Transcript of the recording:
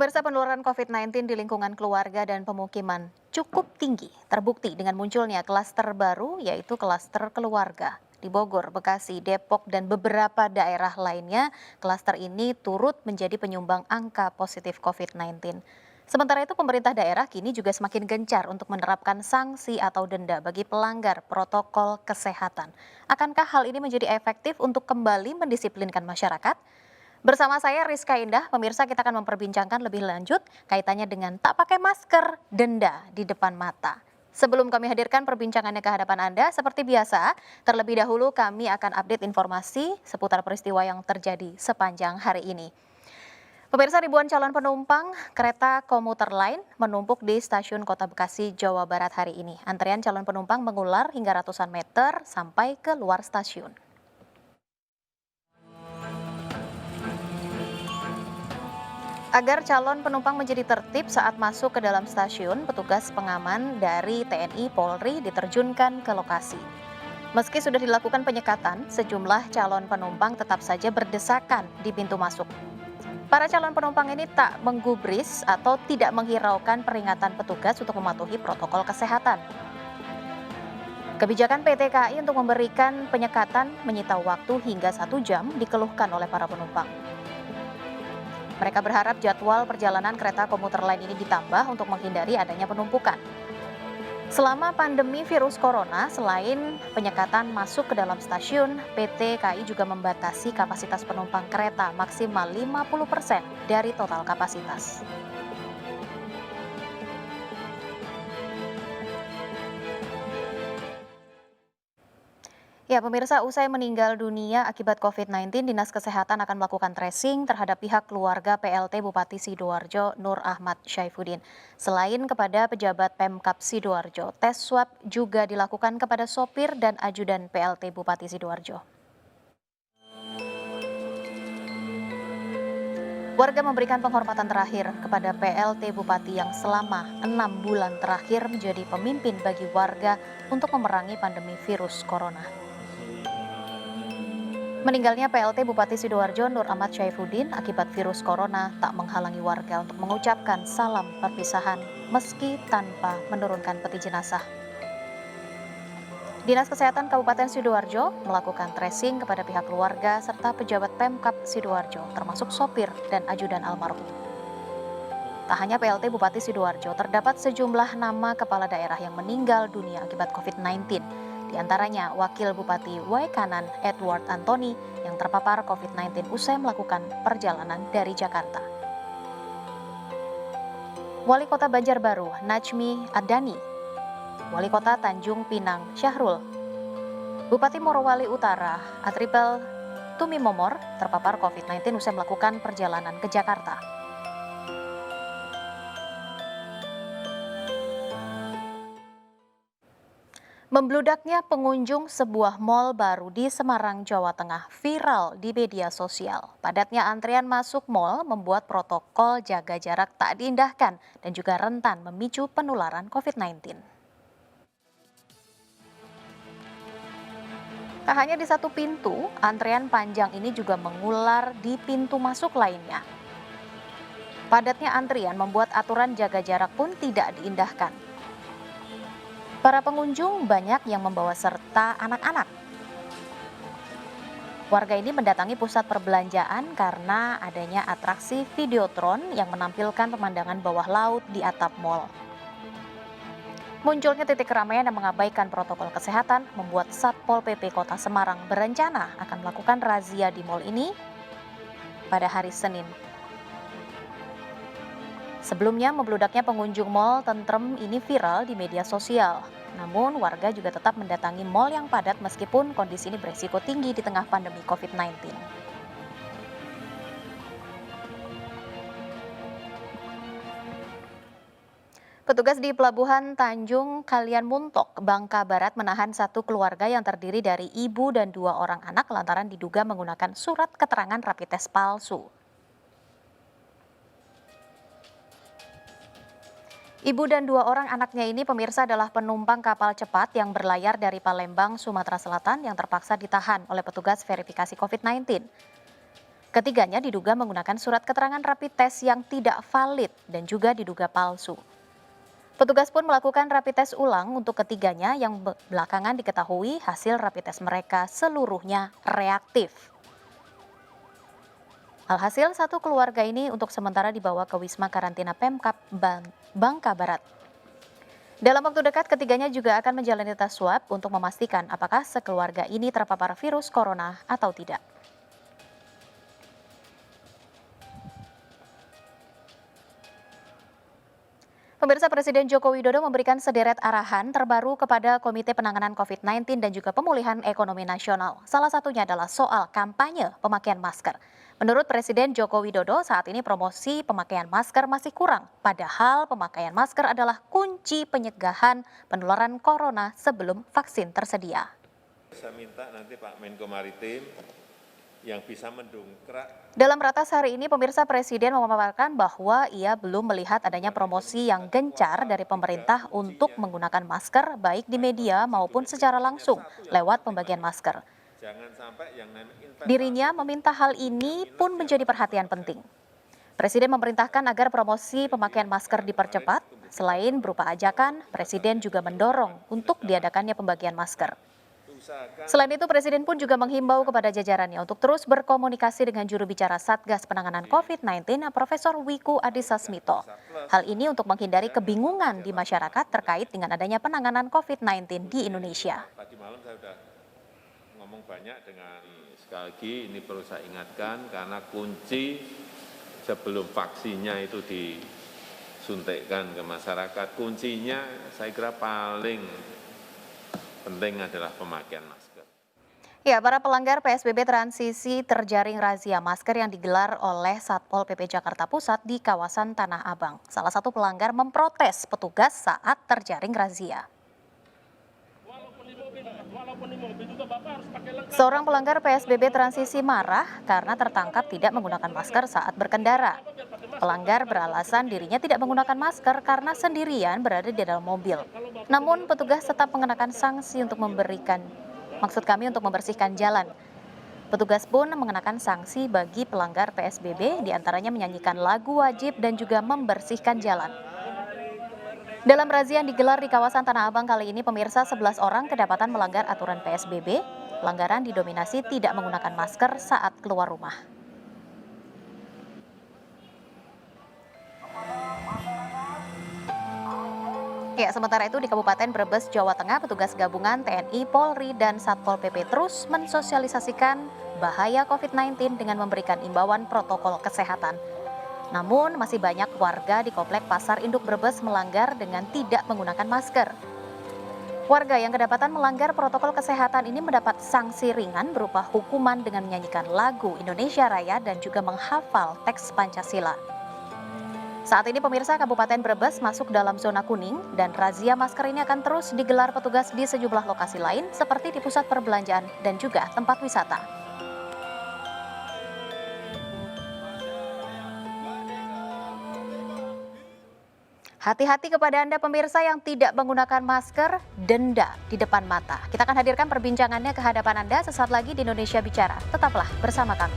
Pemirsa, penularan COVID-19 di lingkungan keluarga dan pemukiman cukup tinggi, terbukti dengan munculnya klaster baru yaitu klaster keluarga. Di Bogor, Bekasi, Depok, dan beberapa daerah lainnya, klaster ini turut menjadi penyumbang angka positif COVID-19. Sementara itu, pemerintah daerah kini juga semakin gencar untuk menerapkan sanksi atau denda bagi pelanggar protokol kesehatan. Akankah hal ini menjadi efektif untuk kembali mendisiplinkan masyarakat? Bersama saya Rizka Indah, pemirsa kita akan memperbincangkan lebih lanjut kaitannya dengan tak pakai masker, denda di depan mata. Sebelum kami hadirkan perbincangannya ke hadapan Anda, seperti biasa, terlebih dahulu kami akan update informasi seputar peristiwa yang terjadi sepanjang hari ini. Pemirsa, ribuan calon penumpang kereta komuter lain menumpuk di stasiun Kota Bekasi, Jawa Barat hari ini. Antrean calon penumpang mengular hingga ratusan meter sampai ke luar stasiun. Agar calon penumpang menjadi tertib saat masuk ke dalam stasiun, petugas pengaman dari TNI Polri diterjunkan ke lokasi. Meski sudah dilakukan penyekatan, sejumlah calon penumpang tetap saja berdesakan di pintu masuk. Para calon penumpang ini tak menggubris atau tidak menghiraukan peringatan petugas untuk mematuhi protokol kesehatan. Kebijakan PT KAI untuk memberikan penyekatan menyita waktu hingga 1 jam dikeluhkan oleh para penumpang. Mereka berharap jadwal perjalanan kereta komuter lain ini ditambah untuk menghindari adanya penumpukan. Selama pandemi virus corona, selain penyekatan masuk ke dalam stasiun, PT KAI juga membatasi kapasitas penumpang kereta maksimal 50% dari total kapasitas. Ya, pemirsa, usai meninggal dunia akibat COVID-19, Dinas Kesehatan akan melakukan tracing terhadap pihak keluarga PLT Bupati Sidoarjo Nur Ahmad Syaifuddin. Selain kepada pejabat Pemkab Sidoarjo, tes swab juga dilakukan kepada sopir dan ajudan PLT Bupati Sidoarjo. Warga memberikan penghormatan terakhir kepada PLT Bupati yang selama 6 bulan terakhir menjadi pemimpin bagi warga untuk memerangi pandemi virus corona. Meninggalnya PLT Bupati Sidoarjo Nur Ahmad Syaifuddin akibat virus corona tak menghalangi warga untuk mengucapkan salam perpisahan meski tanpa menurunkan peti jenazah. Dinas Kesehatan Kabupaten Sidoarjo melakukan tracing kepada pihak keluarga serta pejabat Pemkab Sidoarjo termasuk sopir dan ajudan almarhum. Tak hanya PLT Bupati Sidoarjo, terdapat sejumlah nama kepala daerah yang meninggal dunia akibat COVID-19. Di antaranya Wakil Bupati Waikanan Edward Antoni yang terpapar COVID-19 usai melakukan perjalanan dari Jakarta. Wali Kota Banjarbaru Najmi Adani, Wali Kota Tanjung Pinang Syahrul, Bupati Morowali Utara Atribel Tumi Momor terpapar COVID-19 usai melakukan perjalanan ke Jakarta. Membludaknya pengunjung sebuah mal baru di Semarang, Jawa Tengah viral di media sosial. Padatnya antrian masuk mal membuat protokol jaga jarak tak diindahkan dan juga rentan memicu penularan COVID-19. Tak hanya di satu pintu, antrean panjang ini juga mengular di pintu masuk lainnya. Padatnya antrian membuat aturan jaga jarak pun tidak diindahkan. Para pengunjung banyak yang membawa serta anak-anak. Warga ini mendatangi pusat perbelanjaan karena adanya atraksi Videotron yang menampilkan pemandangan bawah laut di atap mal. Munculnya titik keramaian yang mengabaikan protokol kesehatan membuat Satpol PP Kota Semarang berencana akan melakukan razia di mal ini pada hari Senin. Sebelumnya, membludaknya pengunjung mal tentrem ini viral di media sosial. Namun, warga juga tetap mendatangi mal yang padat meskipun kondisi ini beresiko tinggi di tengah pandemi COVID-19. Petugas di Pelabuhan Tanjung Kalian Muntok, Bangka Barat menahan satu keluarga yang terdiri dari ibu dan 2 orang anak lantaran diduga menggunakan surat keterangan rapid test palsu. Ibu dan 2 orang anaknya ini pemirsa adalah penumpang kapal cepat yang berlayar dari Palembang, Sumatera Selatan yang terpaksa ditahan oleh petugas verifikasi COVID-19. Ketiganya diduga menggunakan surat keterangan rapid test yang tidak valid dan juga diduga palsu. Petugas pun melakukan rapid test ulang untuk ketiganya yang belakangan diketahui hasil rapid test mereka seluruhnya reaktif. Alhasil, satu keluarga ini untuk sementara dibawa ke Wisma Karantina Pemkab Bangka Barat. Dalam waktu dekat, ketiganya juga akan menjalani tes swab untuk memastikan apakah sekeluarga ini terpapar virus corona atau tidak. Pemirsa, Presiden Joko Widodo memberikan sederet arahan terbaru kepada Komite Penanganan COVID-19 dan juga Pemulihan Ekonomi Nasional. Salah satunya adalah soal kampanye pemakaian masker. Menurut Presiden Joko Widodo, saat ini promosi pemakaian masker masih kurang. Padahal pemakaian masker adalah kunci pencegahan penularan corona sebelum vaksin tersedia. Saya minta nanti Pak Menko Maritim yang bisa mendongkrak. Dalam ratas hari ini, pemirsa, Presiden memaparkan bahwa ia belum melihat adanya promosi yang gencar dari pemerintah untuk menggunakan masker baik di media maupun secara langsung lewat pembagian masker. Dirinya meminta hal ini pun menjadi perhatian penting. Presiden memerintahkan agar promosi pemakaian masker dipercepat. Selain berupa ajakan, Presiden juga mendorong untuk diadakannya pembagian masker. Selain itu, Presiden pun juga menghimbau kepada jajarannya untuk terus berkomunikasi dengan juru bicara Satgas Penanganan COVID-19, Profesor Wiku Adhisa Smito. Hal ini untuk menghindari kebingungan di masyarakat terkait dengan adanya penanganan COVID-19 di Indonesia. Tadi malam saya sudah ngomong banyak dengan, sekali lagi ini perlu saya ingatkan karena kunci sebelum vaksinnya itu disuntikkan ke masyarakat, kuncinya saya kira paling penting adalah pemakaian masker. Ya, para pelanggar PSBB transisi terjaring razia masker yang digelar oleh Satpol PP Jakarta Pusat di kawasan Tanah Abang. Salah satu pelanggar memprotes petugas saat terjaring razia. Seorang pelanggar PSBB transisi marah karena tertangkap tidak menggunakan masker saat berkendara. Pelanggar beralasan dirinya tidak menggunakan masker karena sendirian berada di dalam mobil. Namun petugas tetap mengenakan sanksi untuk membersihkan jalan. Petugas pun mengenakan sanksi bagi pelanggar PSBB, diantaranya menyanyikan lagu wajib dan juga membersihkan jalan. Dalam razia yang digelar di kawasan Tanah Abang kali ini, pemirsa, 11 orang kedapatan melanggar aturan PSBB. Pelanggaran didominasi tidak menggunakan masker saat keluar rumah. Ya, sementara itu di Kabupaten Brebes, Jawa Tengah, petugas gabungan TNI, Polri, dan Satpol PP terus mensosialisasikan bahaya COVID-19 dengan memberikan imbauan protokol kesehatan. Namun, masih banyak warga di Komplek Pasar Induk Brebes melanggar dengan tidak menggunakan masker. Warga yang kedapatan melanggar protokol kesehatan ini mendapat sanksi ringan berupa hukuman dengan menyanyikan lagu Indonesia Raya dan juga menghafal teks Pancasila. Saat ini, pemirsa, Kabupaten Brebes masuk dalam zona kuning dan razia masker ini akan terus digelar petugas di sejumlah lokasi lain seperti di pusat perbelanjaan dan juga tempat wisata. Hati-hati kepada Anda pemirsa yang tidak menggunakan masker, denda di depan mata. Kita akan hadirkan perbincangannya ke hadapan Anda sesaat lagi di Indonesia Bicara. Tetaplah bersama kami.